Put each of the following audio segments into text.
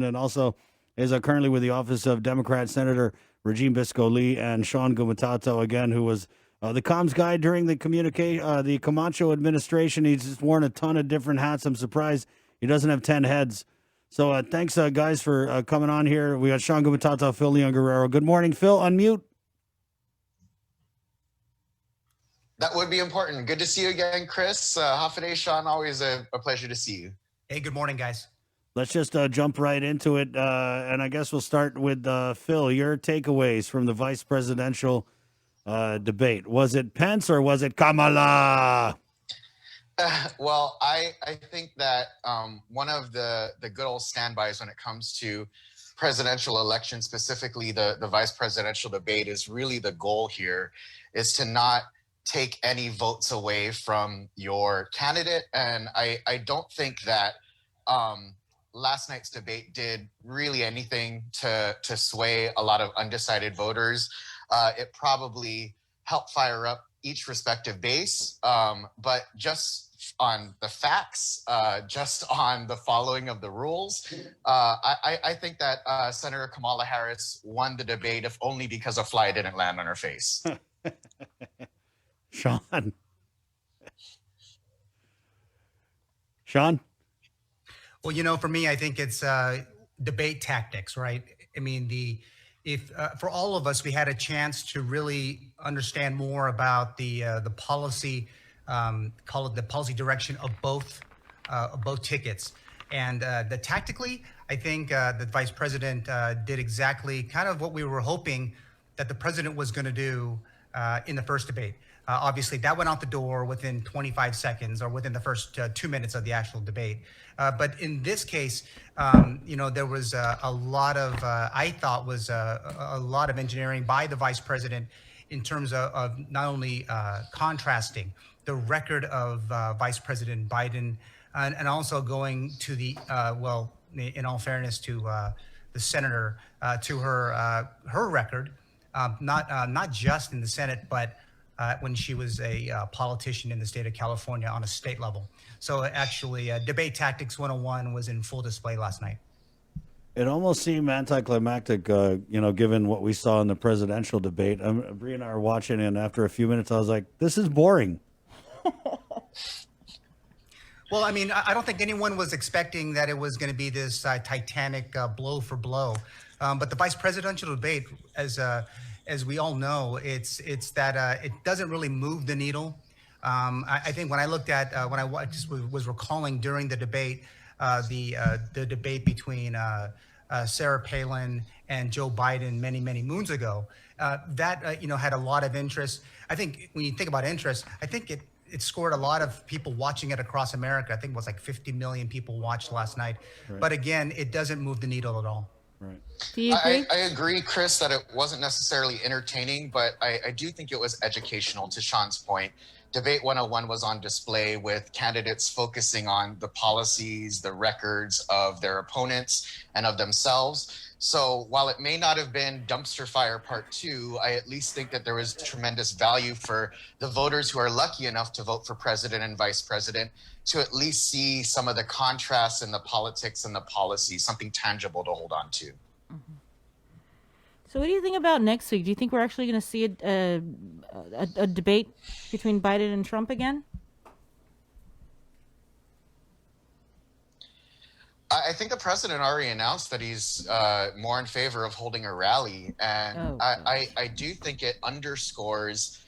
and also is currently with the office of Democrat Senator Regine Bisco-Lee, and Shawn Gumataotao, again, who was the comms guy during the Camacho administration. He's just worn a ton of different hats. I'm surprised he doesn't have 10 heads. So thanks, guys, for coming on here. We got Shawn Gumataotao, Phill, Guerrero. Good morning, Phill. Unmute. That would be important. Good to see you again, Chris. Hafaday, Shawn, always a pleasure to see you. Hey, good morning, guys. Let's just jump right into it. And I guess we'll start with Phill. Your takeaways from the vice presidential debate. Was it Pence or was it Kamala? Well, I think that one of the good old standbys when it comes to presidential election, specifically the vice presidential debate, is really the goal here is to not take any votes away from your candidate. And I don't think that last night's debate did really anything to sway a lot of undecided voters. It probably helped fire up each respective base, but just on the facts, just on the following of the rules, I think that Senator Kamala Harris won the debate, if only because a fly didn't land on her face. Shawn? Shawn? Well, for me, I think it's debate tactics, right? I mean, if for all of us, we had a chance to really understand more about the policy, call it the policy direction of both tickets, and tactically, I think the vice president did exactly kind of what we were hoping that the president was going to do in the first debate. Obviously, that went out the door within 25 seconds or within the first 2 minutes of the actual debate. But in this case, there was a lot of, I thought was a lot of engineering by the vice president in terms of not only contrasting the record of Vice President Biden and also going to the, in all fairness to the senator, to her record, not just in the Senate, but when she was a politician in the state of California on a state level. So actually, debate tactics 101 was in full display last night. It almost seemed anticlimactic, given what we saw in the presidential debate. Bree and I were watching, and after a few minutes, I was like, this is boring. Well, I mean, I don't think anyone was expecting that it was going to be this titanic blow for blow. But the vice presidential debate, as we all know, it's that it doesn't really move the needle. I think when I looked at when I just was recalling during the debate, the debate between Sarah Palin and Joe Biden many moons ago, that had a lot of interest. I think when you think about interest, I think it scored a lot of people watching it across America. I think it was like 50 million people watched last night. Right. But again, it doesn't move the needle at all. Right. Do you agree? I agree, Chris, that it wasn't necessarily entertaining, but I do think it was educational. To Shawn's point, Debate 101 was on display with candidates focusing on the policies, the records of their opponents and of themselves. So while it may not have been dumpster fire part 2, I at least think that there was tremendous value for the voters who are lucky enough to vote for president and vice president to at least see some of the contrasts in the politics and the policy, something tangible to hold on to. Mm-hmm. So what do you think about next week? Do you think we're actually going to see a debate between Biden and Trump again? I think the president already announced that he's more in favor of holding a rally. And I do think it underscores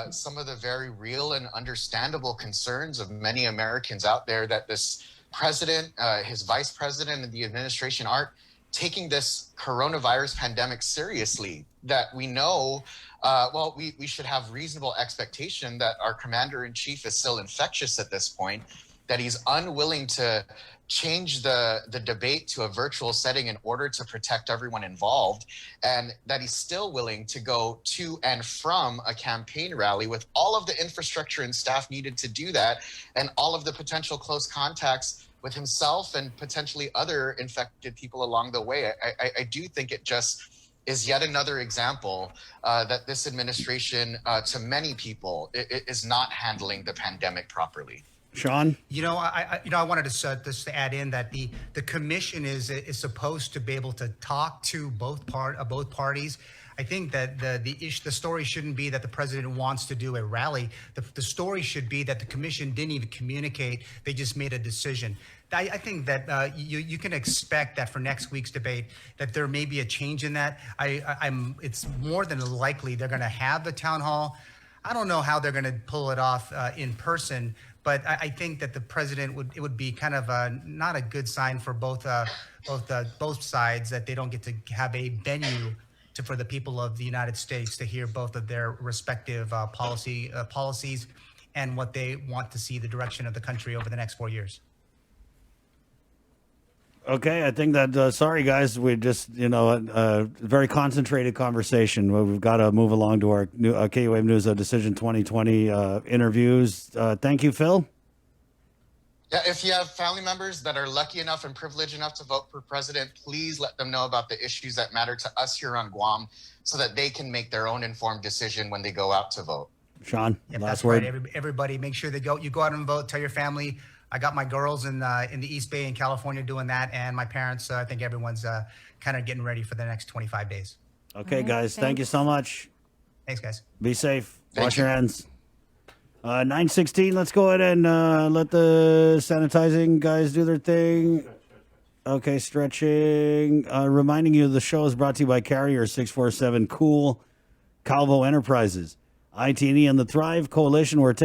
some of the very real and understandable concerns of many Americans out there that this president, his vice president, and the administration aren't taking this coronavirus pandemic seriously, that we know, we should have reasonable expectation that our commander-in-chief is still infectious at this point, that he's unwilling to change the debate to a virtual setting in order to protect everyone involved, and that he's still willing to go to and from a campaign rally with all of the infrastructure and staff needed to do that, and all of the potential close contacts with himself and potentially other infected people along the way. I do think it just is yet another example that this administration, to many people, is not handling the pandemic properly. Sean? I wanted to just to add in that the commission is supposed to be able to talk to both parties. I think that the story shouldn't be that the president wants to do a rally. The story should be that the commission didn't even communicate; they just made a decision. I think that you can expect that for next week's debate that there may be a change in that. It's more than likely they're going to have the town hall. I don't know how they're going to pull it off in person, but I think that the president would be kind of not a good sign for both sides that they don't get to have a venue for the people of the United States to hear both of their respective policies and what they want to see the direction of the country over the next 4 years. Okay, I think that, sorry guys, we just, a very concentrated conversation. We've got to move along to our new KUAM News Decision 2020 interviews. Thank you, Phill. Yeah, if you have family members that are lucky enough and privileged enough to vote for president, please let them know about the issues that matter to us here on Guam so that they can make their own informed decision when they go out to vote. Sean, yep, last that's word. Right. Everybody, make sure you go out and vote. Tell your family. I got my girls in the East Bay in California doing that, and my parents. I think everyone's kind of getting ready for the next 25 days. Okay, guys, thank you so much. Thanks, guys. Be safe. Thank Wash you. your hands. 9:16. Let's go ahead and let the sanitizing guys do their thing. Okay, stretching. Reminding you, the show is brought to you by Carrier 647 Cool, Calvo Enterprises, IT&E, and the Thrive Coalition. We're taking